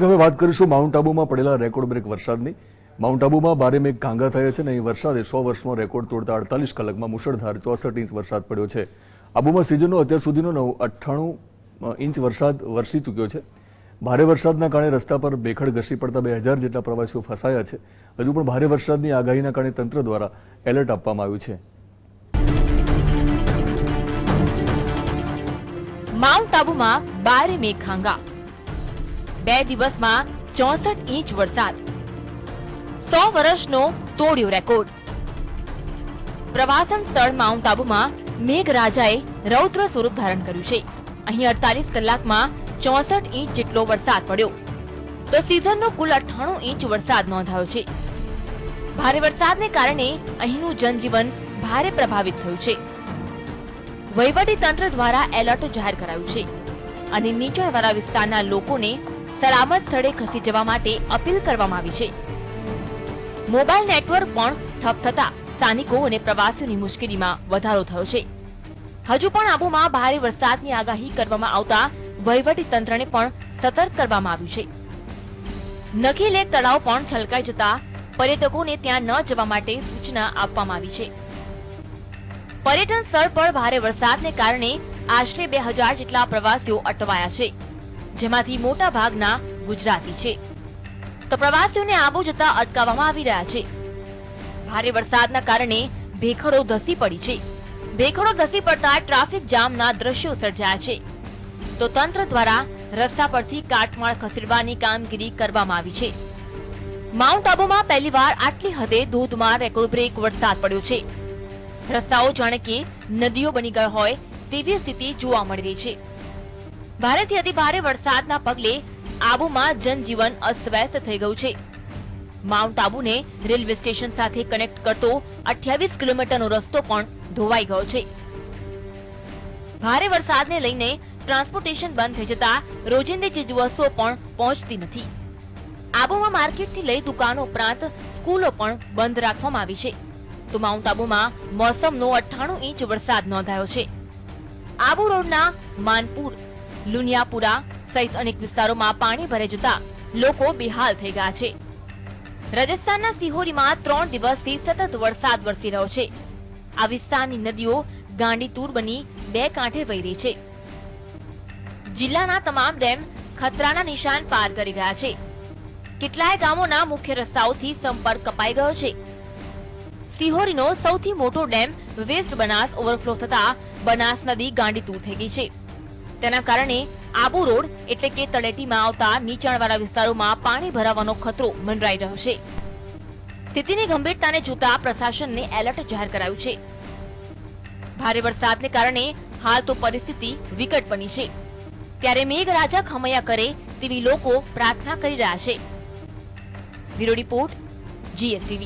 હવે વાત કરીશું માઉન્ટ આબુમાં પડેલા રેકોર્ડ બ્રેક વરસાદની। માઉન્ટ આબુમાં ભારે મેઘ ઘાંઘા થયા છે અને અહીં વરસાદે 100 વર્ષમાં રેકોર્ડ તોડતા 48 કલાકમાં મુશળધાર 64 ઇંચ વરસાદ પડ્યો છે। આબુમાં સિઝનનો અત્યાર સુધીનો 98 ઇંચ વરસાદ વરસી ચૂક્યો છે। ભારે વરસાદના કારણે રસ્તા પર બેખડ ઘસી પડતા 2000 જેટલા પ્રવાસીઓ ફસાયા છે। હજુ પણ ભારે વરસાદની આગાહીના કારણે તંત્ર દ્વારા એલર્ટ આપવામાં આવ્યું છે। માઉન્ટ આબુમાં ભારે મેઘખાંગા, 2 દિવસમાં 64 ઇંચ વરસાદ, 100 વર્ષનો તોડ્યો રેકોર્ડ। પ્રવાસન સ્થળ માઉન્ટ આબુમાં મેઘરાજાએ રૌદ્ર સ્વરૂપ ધારણ કર્યું છે। અહીં 48 કલાકમાં 64 ઇંચ જેટલો વરસાદ પડ્યો તો સિઝનનો કુલ 98 ઇંચ વરસાદ નોંધાયો છે। ભારે વરસાદને કારણે અહીંનું જનજીવન ભારે પ્રભાવિત થયું છે। વહીવટી તંત્ર દ્વારા એલર્ટ જાહેર કરાયું છે અને નીચાણવાળા વિસ્તારના લોકોને સલામત સ્થળે ખસી જવા માટે અપીલ કરવામાં આવી છે। મોબાઈલ નેટવર્ક પણ ઠપ થતા સ્થાનિકો અને પ્રવાસીઓની મુશ્કેલીમાં વધારો થયો છે। હજુ પણ આબુમાં ભારે વરસાદની આગાહી કરવામાં આવતા વહીવટી તંત્રને પણ સતર્ક કરવામાં આવ્યું છે। નખી લેક તળાવ પણ છલકાઈ જતા પર્યટકોને ત્યાં ન જવા માટે સૂચના આપવામાં આવી છે। પર્યટન સ્થળ પર ભારે વરસાદને કારણે આશરે 2000 જેટલા પ્રવાસીઓ અટવાયા છે, જેમાંથી મોટા ભાગના ગુજરાતી છે, તો પ્રવાસીઓને આબુ જતા અટકાવવામાં આવી રહ્યા છે। ભારે વરસાદના કારણે ભેખડો ધસી પડી છે। ભેખડો ધસી પડતા ટ્રાફિક જામના દ્રશ્યો સર્જાયા છે, તો તંત્ર દ્વારા રસ્તા પરથી કાટમાળ ખસેડવાની કામગીરી કરવામાં આવી છે। માઉન્ટ આબુમાં પહેલીવાર આટલી હદે ધોધમાર રેકોર્ડ બ્રેક વરસાદ પડ્યો છે। રસ્તાઓ જાણે કે નદીઓ બની ગયા હોય તેવી સ્થિતિ જોવા મળી રહી છે। ભારેથી અતિભારે વરસાદના પગલે આબુમાં જનજીવન અસ્તવ્યસ્ત થઈ ગયું છે। માઉન્ટ આબુને રેલવે સ્ટેશન સાથે કનેક્ટ કરતો 28 કિલોમીટરનો રસ્તો પણ ધોવાઈ ગયો છે। ભારે વરસાદને લઈને ટ્રાન્સપોર્ટેશન બંધ થઈ જતા રોજિંદી ચીજવસ્તુઓ પણ પહોંચતી નથી। આબુમાં માર્કેટથી લઈ દુકાનો ઉપરાંત સ્કૂલો પણ બંધ રાખવામાં આવી છે, તો માઉન્ટ આબુમાં મોસમનો 98 ઇંચ વરસાદ નોંધાયો છે। આબુ રોડના માનપુર, લુનિયાપુરા સહિત અનેક વિસ્તારોમાં પાણી ભરાઈ જતા લોકો બેહાલ થઈ ગયા છે। રાજસ્થાનના સિહોરીમાં 3 દિવસથી સતત વરસાદ વરસી રહ્યો છે। આ વિસ્તારની નદીઓ ગાંડીતુર બની 2 કાંઠે વહી રહી છે। જિલ્લાના તમામ ડેમ ખતરાના નિશાન પાર કરી ગયા છે। કેટલાય ગામોના મુખ્ય રસ્તાઓથી સંપર્ક કપાઈ ગયો છે। સિહોરીનો સૌથી મોટો ડેમ વેસ્ટ બનાસ ઓવરફ્લો થતા બનાસ નદી ગાંડીતુર થઈ ગઈ છે। તેના કારણે આબુ રોડ એટલે કે તળેટીમાં આવતા નીચાણવાળા વિસ્તારોમાં પાણી ભરાવાનો ખતરો મંડરાઈ રહ્યો છે। સ્થિતિની ગંભીરતાને જોતા પ્રશાસનને એલર્ટ જાહેર કરાયું છે। ભારે વરસાદને કારણે હાલ તો પરિસ્થિતિ વિકટ બની છે, ત્યારે મેઘરાજા ખમૈયા કરે તેવી લોકો પ્રાર્થના કરી રહ્યા છે। Bureau report, GSTV।